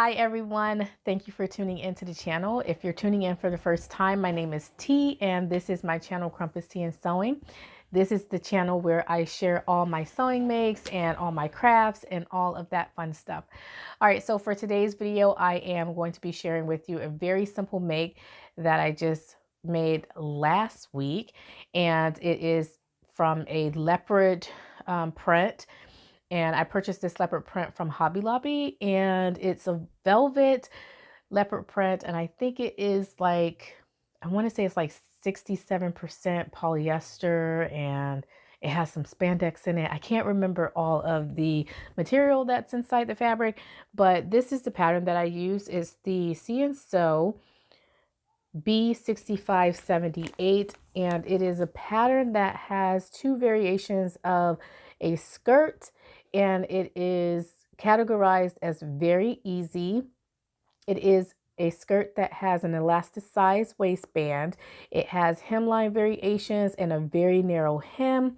Hi everyone, thank you for tuning into the channel. If you're tuning in for the first time, my name is T and this is my channel Crumpets Tea and Sewing. This is the channel where I share all my sewing makes and all my crafts and all of that fun stuff. All right, so for today's video, I am going to be sharing with you a very simple make that I just made last week, and it is from a leopard print. And I purchased this leopard print from Hobby Lobby, and it's a velvet leopard print. And I think it is like, I want to say it's like 67% polyester, and it has some spandex in it. I can't remember all of the material that's inside the fabric, but this is the pattern that I use. It's the See & Sew B6578, and it is a pattern that has two variations of a skirt, and it is categorized as very easy. It is a skirt that has an elasticized waistband. It has hemline variations and a very narrow hem.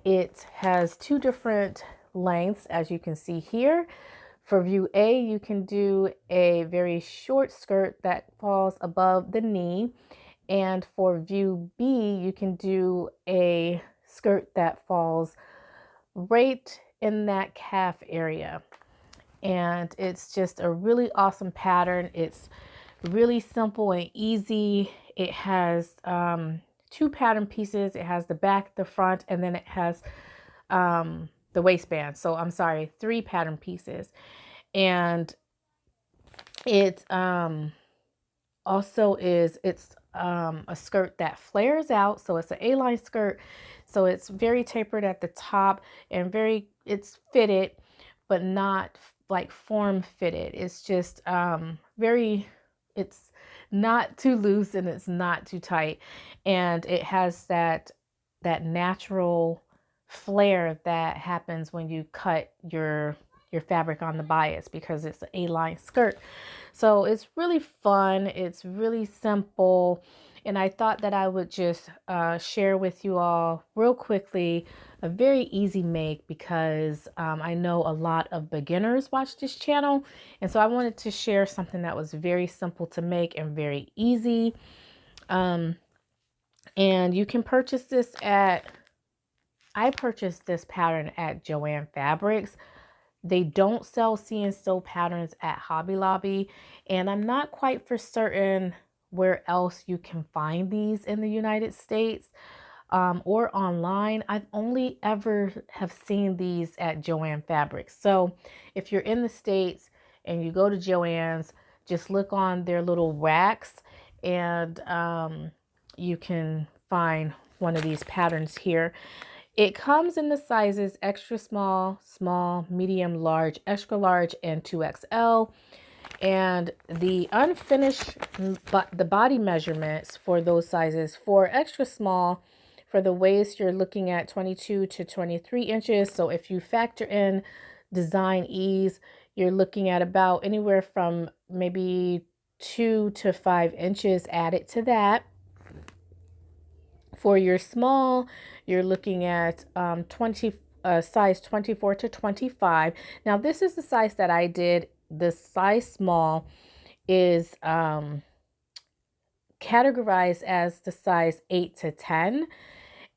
It has two different lengths, as you can see here. For view A, you can do a very short skirt that falls above the knee. And for view B, you can do a skirt that falls right in that calf area. And it's just a really awesome pattern. It's really simple and easy. It has two pattern pieces. It has the back, the front, and then it has the waistband. So I'm sorry, three pattern pieces. And it also is, it's a skirt that flares out. So it's an A-line skirt. So it's very tapered at the top and it's fitted, but not like form fitted. It's just it's not too loose and it's not too tight. And it has that natural flare that happens when you cut your fabric on the bias, because it's an A-line skirt. So it's really fun. It's really simple. And I thought that I would just share with you all real quickly a very easy make, because I know a lot of beginners watch this channel. And so I wanted to share something that was very simple to make and very easy. And you can purchase this I purchased this pattern at Joann Fabrics. They don't sell See & Sew patterns at Hobby Lobby, and I'm not quite for certain where else you can find these in the United States or online. I've only ever have seen these at Joann Fabrics. So if you're in the States and you go to Joann's, just look on their little racks, and you can find one of these patterns here. It comes in the sizes extra small, small, medium, large, extra large, and 2XL. And the unfinished, the body measurements for those sizes, for extra small, for the waist, you're looking at 22 to 23 inches. So if you factor in design ease, you're looking at about anywhere from maybe 2 to 5 inches added to that. For your small, you're looking at size 24 to 25. Now, this is the size that I did. The size small is categorized as the size 8 to 10.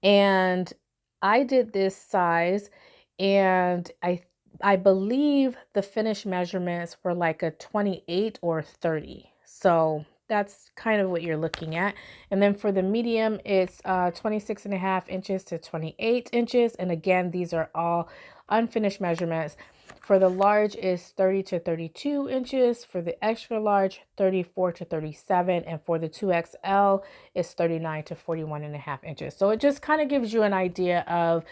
And I did this size, and I believe the finished measurements were like a 28 or 30. So that's kind of what you're looking at. And then for the medium, it's 26.5 inches to 28 inches. And again, these are all unfinished measurements. For the large is 30 to 32 inches. For the extra large, 34 to 37. And for the 2XL, it's 39 to 41.5 inches. So it just kind of gives you an idea of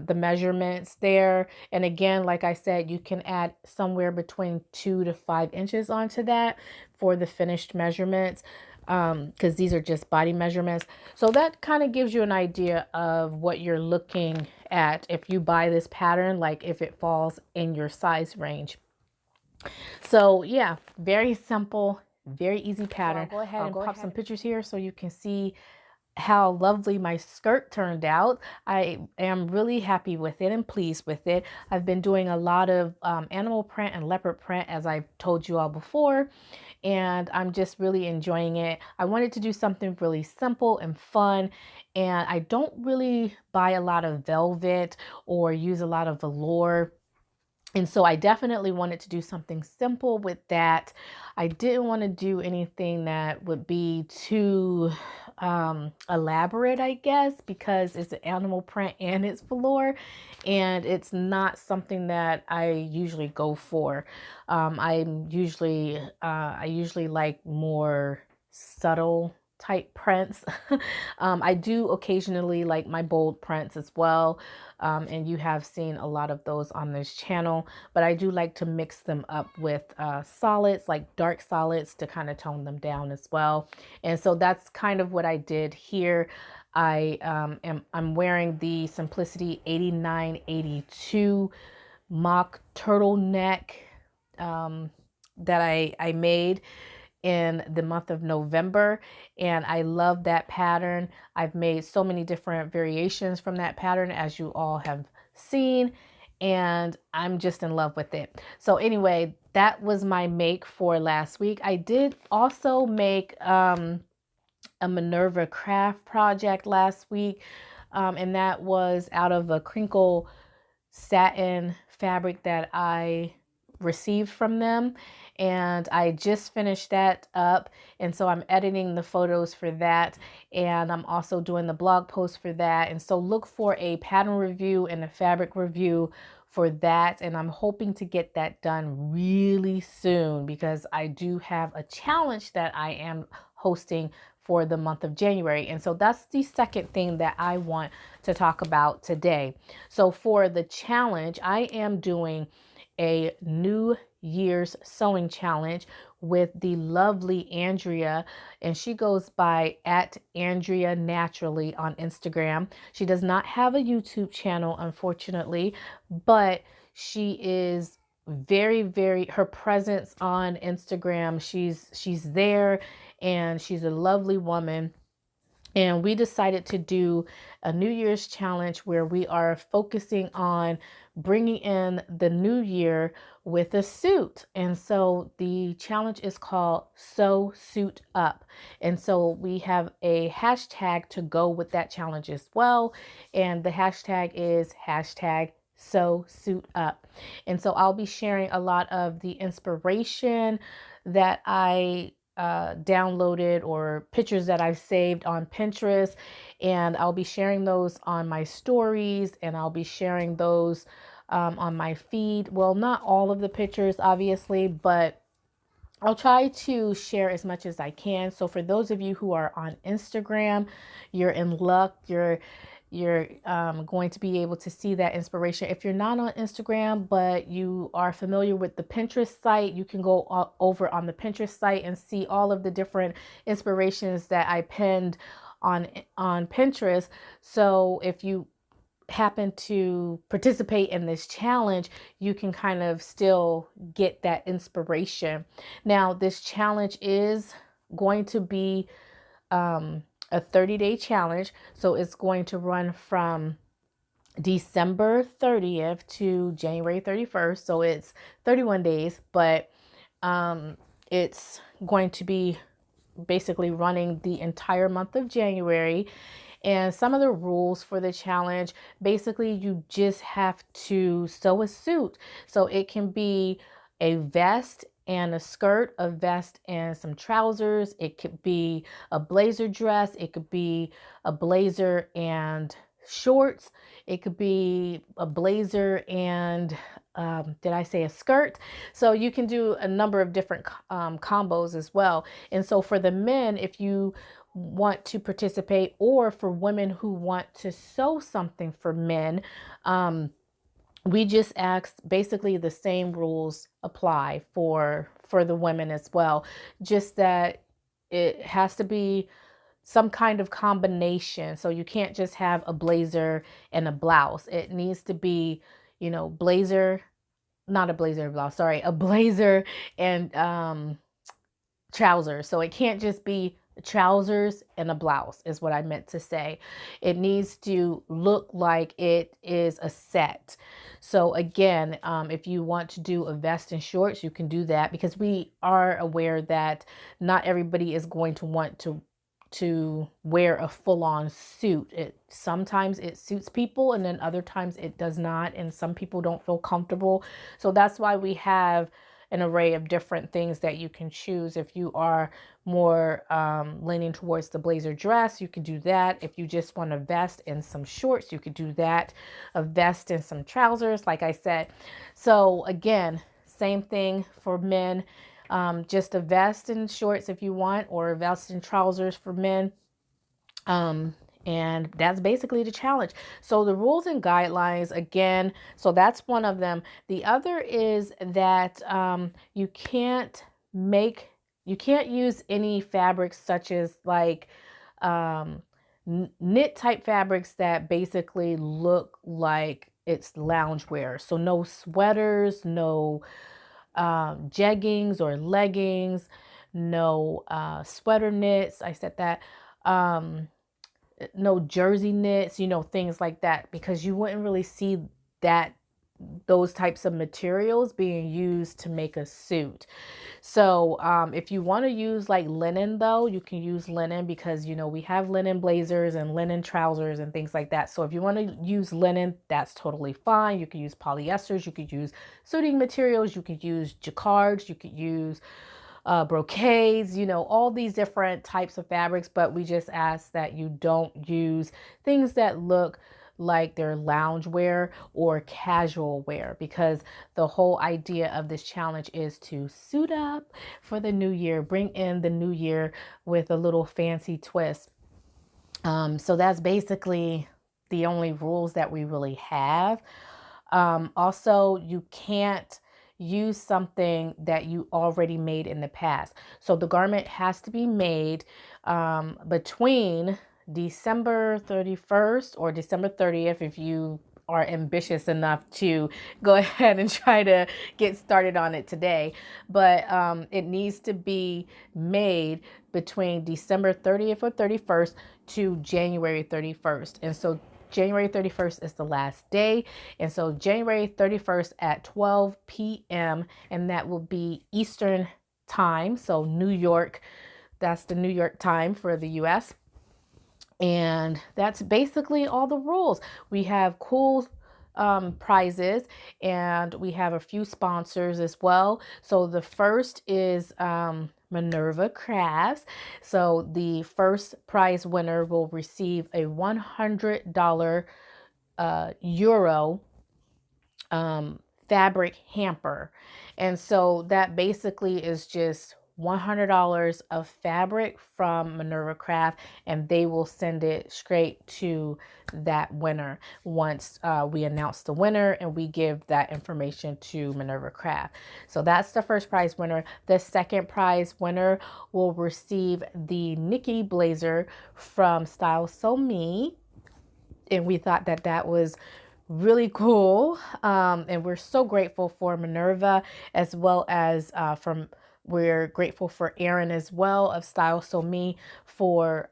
the measurements there. And again, like I said, you can add somewhere between 2 to 5 inches onto that for the finished measurements, because these are just body measurements. So that kind of gives you an idea of what you're looking at if you buy this pattern, like if it falls in your size range. So yeah, very simple, very easy pattern. So I'll go ahead and pop some pictures here so you can see how lovely my skirt turned out. I am really happy with it and pleased with it. I've been doing a lot of animal print and leopard print, as I've told you all before, and I'm just really enjoying it. I wanted to do something really simple and fun, and I don't really buy a lot of velvet or use a lot of velour. And so I definitely wanted to do something simple with that. I didn't want to do anything that would be too elaborate, I guess, because it's an animal print and it's velour, and it's not something that I usually go for. I usually like more subtle type prints. I do occasionally like my bold prints as well. And you have seen a lot of those on this channel, but I do like to mix them up with solids, like dark solids, to kind of tone them down as well. And so that's kind of what I did here. I'm wearing the Simplicity 8982 mock turtleneck that I made in the month of November, and I love that pattern. I've made so many different variations from that pattern, as you all have seen, and I'm just in love with it. So anyway, that was my make for last week. I did also make a Minerva craft project last week, and that was out of a crinkle satin fabric that I received from them, and I just finished that up, and so I'm editing the photos for that, and I'm also doing the blog post for that. And so look for a pattern review and a fabric review for that, and I'm hoping to get that done really soon because I do have a challenge that I am hosting for the month of January. And so that's the second thing that I want to talk about today. So for the challenge, I am doing a New Year's sewing challenge with the lovely Andrea, and she goes by @Andrea Naturally on Instagram. She does not have a YouTube channel, unfortunately, but she is her presence on Instagram, she's there, and she's a lovely woman. And we decided to do a New Year's challenge where we are focusing on bringing in the new year with a suit. And so the challenge is called Sewsuitup. And so we have a hashtag to go with that challenge as well. And the hashtag is hashtag Sewsuitup. And so I'll be sharing a lot of the inspiration that I downloaded, or pictures that I've saved on Pinterest, and I'll be sharing those on my stories, and I'll be sharing those on my feed. Well, not all of the pictures, obviously, but I'll try to share as much as I can. So for those of you who are on Instagram, you're in luck. You're going to be able to see that inspiration. If you're not on Instagram, but you are familiar with the Pinterest site, you can go over on the Pinterest site and see all of the different inspirations that I pinned on Pinterest. So if you happen to participate in this challenge, you can kind of still get that inspiration. Now, this challenge is going to be a 30-day challenge. So it's going to run from December 30th to January 31st. So it's 31 days, but it's going to be basically running the entire month of January. And some of the rules for the challenge, basically you just have to sew a suit. So it can be a vest and a skirt, a vest and some trousers. It could be a blazer dress. It could be a blazer and shorts. It could be a blazer and did I say a skirt? So you can do a number of different combos as well. And so for the men, if you want to participate, or for women who want to sew something for men, we just asked, basically the same rules apply for the women as well, just that it has to be some kind of combination. So you can't just have a blazer and a blouse. It needs to be, blazer, not a blazer blouse, sorry, a blazer and trousers. So it can't just be trousers and a blouse is what I meant to say. It needs to look like it is a set. So again, if you want to do a vest and shorts, you can do that, because we are aware that not everybody is going to want to wear a full-on suit. Sometimes it suits people, and then other times it does not, and some people don't feel comfortable. So that's why we have an array of different things that you can choose. If you are more leaning towards the blazer dress, you could do that. If you just want a vest and some shorts, you could do that. A vest and some trousers, like I said. So again, same thing for men. Just a vest and shorts if you want, or a vest and trousers for men. And that's basically the challenge. So the rules and guidelines, again, so that's one of them. The other is that you can't use any fabrics such as like knit type fabrics that basically look like it's loungewear. So no sweaters, no jeggings or leggings, no sweater knits. I said that. No jersey knits, things like that, because you wouldn't really see those types of materials being used to make a suit. So if you want to use like linen, though, you can use linen, because we have linen blazers and linen trousers and things like that. So if you want to use linen, that's totally fine. You can use polyesters, you could use suiting materials, you could use jacquards, you could use brocades, all these different types of fabrics, but we just ask that you don't use things that look like they're loungewear or casual wear, because the whole idea of this challenge is to suit up for the new year, bring in the new year with a little fancy twist. So that's basically the only rules that we really have. Also, you can't use something that you already made in the past. So the garment has to be made between December 31st or December 30th if you are ambitious enough to go ahead and try to get started on it today. But it needs to be made between December 30th or 31st to January 31st. And so January 31st is the last day. And so January 31st at 12 p.m. and that will be Eastern time. So New York, that's the New York time for the US. And that's basically all the rules. We have cool prizes, and we have a few sponsors as well. So the first is Minerva Crafts. So the first prize winner will receive a $100 Euro fabric hamper. And so that basically is just $100 of fabric from Minerva Craft, and they will send it straight to that winner once we announce the winner and we give that information to Minerva Craft. So that's the first prize winner. The second prize winner will receive the Nikki blazer from Style So Me, and we thought that that was really cool, and we're so grateful for Minerva, as well as we're grateful for Erin as well of Style So Me for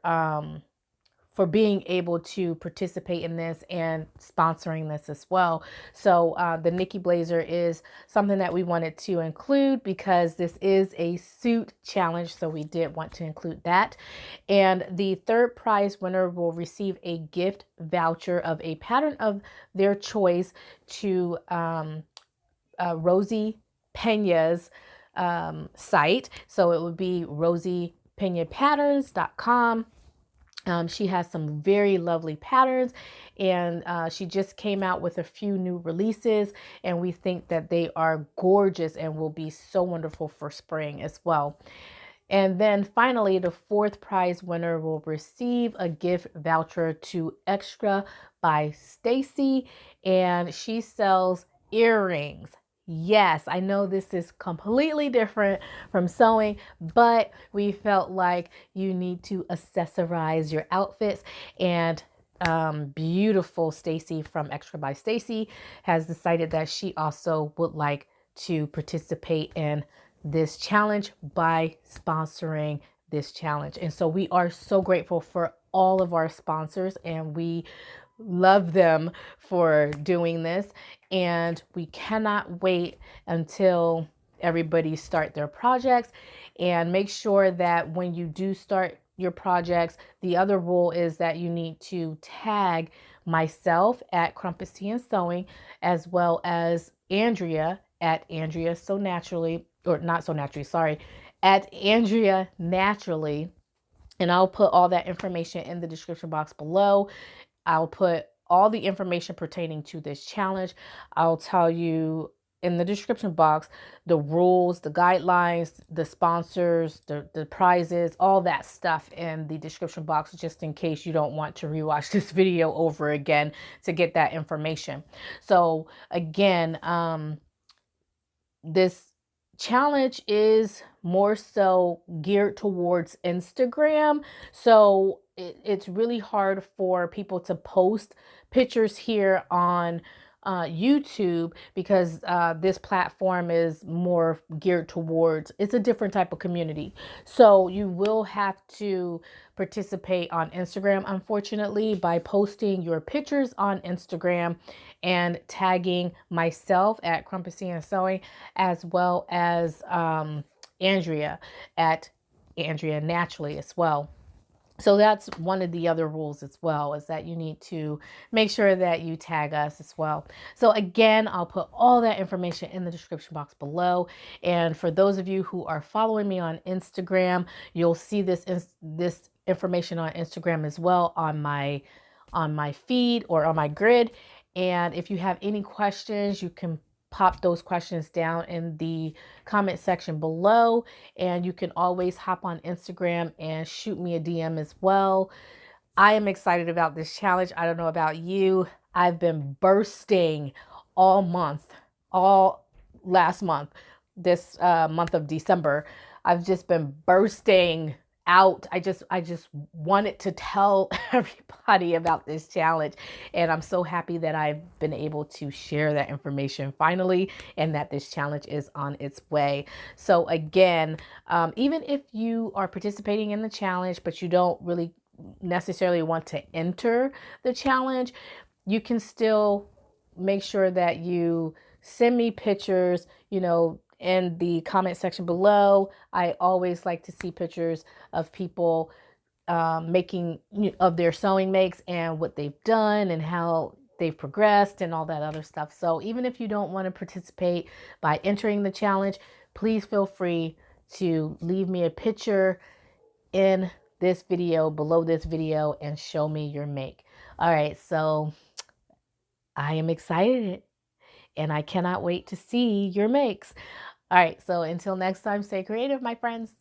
being able to participate in this and sponsoring this as well. So the Nikki blazer is something that we wanted to include because this is a suit challenge, so we did want to include that. And the third prize winner will receive a gift voucher of a pattern of their choice to Rosie Pena's site. So it would be rosiepenapatterns.com. She has some very lovely patterns, and she just came out with a few new releases, and we think that they are gorgeous and will be so wonderful for spring as well. And then finally, the fourth prize winner will receive a gift voucher to Extra by Stacy, and she sells earrings. Yes, I know this is completely different from sewing, but we felt like you need to accessorize your outfits, and beautiful Stacy from Extra by Stacy has decided that she also would like to participate in this challenge by sponsoring this challenge. And so we are so grateful for all of our sponsors, and we love them for doing this. And we cannot wait until everybody start their projects. And make sure that when you do start your projects, the other rule is that you need to tag myself at Crumpets Tea and Sewing, as well as Andrea at Andrea So Naturally, or not so naturally, sorry, at Andrea Naturally. And I'll put all that information in the description box below. I'll put all the information pertaining to this challenge. I'll tell you in the description box the rules, the guidelines, the sponsors, the prizes, all that stuff in the description box, just in case you don't want to rewatch this video over again to get that information. So again, this challenge is more so geared towards Instagram. So it's really hard for people to post pictures here on YouTube, because this platform is more geared towards, it's a different type of community. So you will have to participate on Instagram, unfortunately, by posting your pictures on Instagram and tagging myself at Crumpets Tea and Sewing, as well as Andrea at Andrea Naturally as well. So that's one of the other rules as well, is that you need to make sure that you tag us as well. So again, I'll put all that information in the description box below. And for those of you who are following me on Instagram, you'll see this information on Instagram as well, on my feed or on my grid. And if you have any questions, you can pop those questions down in the comment section below, and you can always hop on Instagram and shoot me a DM as well. I am excited about this challenge. I don't know about you. I've been bursting all month, all last month, this month of December. I've just been bursting out. I just wanted to tell everybody about this challenge, and I'm so happy that I've been able to share that information finally, and that this challenge is on its way. So again, even if you are participating in the challenge but you don't really necessarily want to enter the challenge, you can still make sure that you send me pictures, in the comment section below. I always like to see pictures of people making of their sewing makes and what they've done and how they've progressed and all that other stuff. So even if you don't want to participate by entering the challenge, please feel free to leave me a picture in this video, below this video, and show me your make. All right, so I am excited and I cannot wait to see your makes. All right, so until next time, stay creative, my friends.